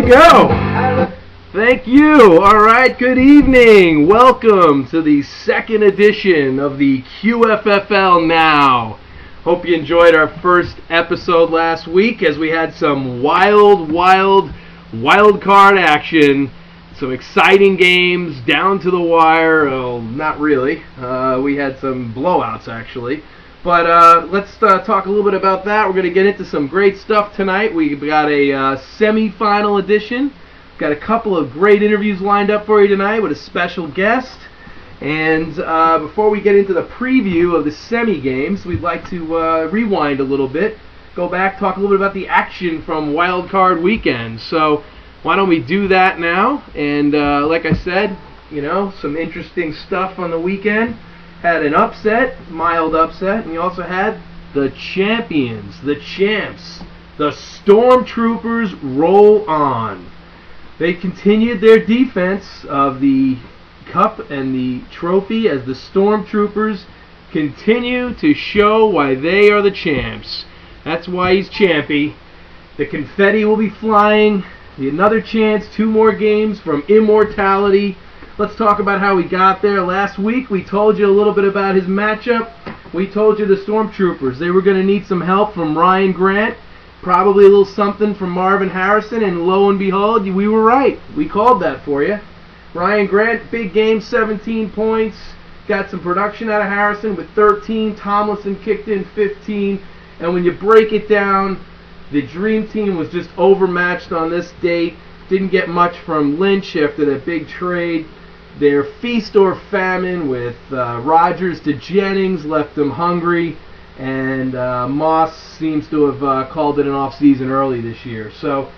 we go. Thank you. All right, good evening. Welcome to the second edition of the QFFL Now. Hope you enjoyed our first episode last week as we had some wildcard action. Some exciting games down to the wire. Oh, not really. We had some blowouts, actually. But let's talk a little bit about that. We're going to get into some great stuff tonight. We've got a semi-final edition. Got a couple of great interviews lined up for you tonight with a special guest. And before we get into the preview of the semi-games, we'd like to rewind a little bit. Go back, talk a little bit about the action from Wildcard Weekend. So why don't we do that now? And like I said, you know, some interesting stuff on the weekend. Had an upset, mild upset, and you also had the champions, the champs, the Stormtroopers roll on. They continued their defense of the cup and the trophy as the Stormtroopers continue to show why they are the champs. That's why he's champy. The confetti will be flying. Another chance, 2 more games from immortality. Let's talk about how we got there. Last week we told you a little bit about his matchup. We told you the Stormtroopers, they were going to need some help from Ryan Grant. Probably a little something from Marvin Harrison, and lo and behold, we were right. We called that for you. Ryan Grant, big game, 17 points. Got some production out of Harrison with 13. Tomlinson kicked in 15. And when you break it down, the Dream Team was just overmatched on this date. Didn't get much from Lynch after that big trade. Their feast or famine with Rodgers to Jennings left them hungry. And Moss seems to have called it an off-season early this year. So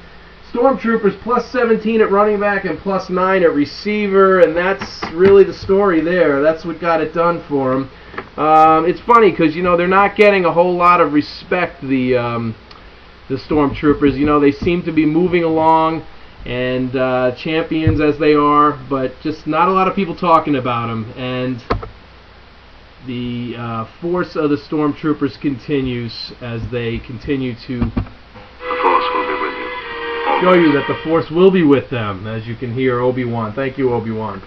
Stormtroopers plus 17 at running back and plus 9 at receiver, and that's really the story there. That's what got it done for them. It's funny because, you know, they're not getting a whole lot of respect, the Stormtroopers. You know, they seem to be moving along, and champions as they are, but just not a lot of people talking about them. And the force of the Stormtroopers continues as they continue to show you that the Force will be with them, as you can hear Obi-Wan. Thank you, Obi-Wan.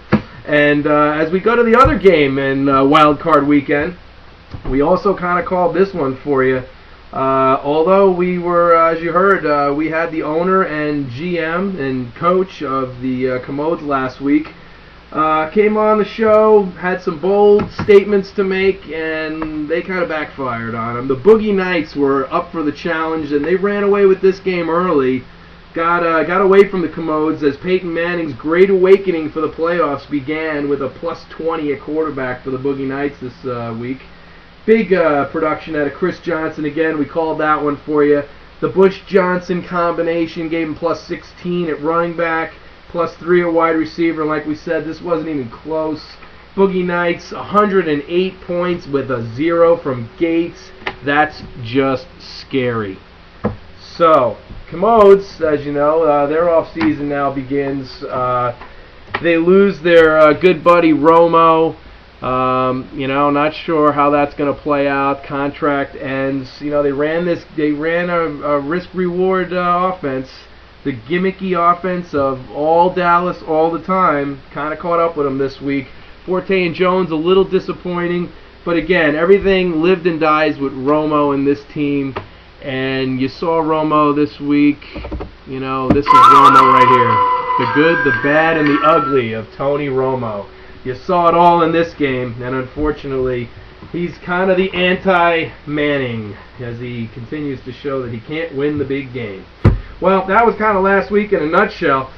And as we go to the other game in Wild Card Weekend, we also kind of called this one for you. Although we were, as you heard, we had the owner and GM and coach of the Commodes last week. Came on the show, had some bold statements to make, and they kind of backfired on them. The Boogie Knights were up for the challenge, and they ran away with this game early. Got away from the Commodes as Peyton Manning's great awakening for the playoffs began with a plus 20 at quarterback for the Boogie Knights this week. Big production out of Chris Johnson again. We called that one for you. The Bush-Johnson combination gave him plus 16 at running back, plus 3 at wide receiver. And like we said, this wasn't even close. Boogie Knights, 108 points with a 0 from Gates. That's just scary. So, Commodes, as you know, their off-season now begins. They lose their good buddy Romo. You know, not sure how that's going to play out. Contract ends. You know, they ran a risk-reward offense, the gimmicky offense of all Dallas all the time. Kind of caught up with them this week. Forte and Jones a little disappointing, but again, everything lived and dies with Romo and this team. And you saw Romo this week. You know, this is Romo right here. The good, the bad, and the ugly of Tony Romo. You saw it all in this game, and unfortunately, he's kind of the anti-Manning as he continues to show that he can't win the big game. Well, that was kind of last week in a nutshell.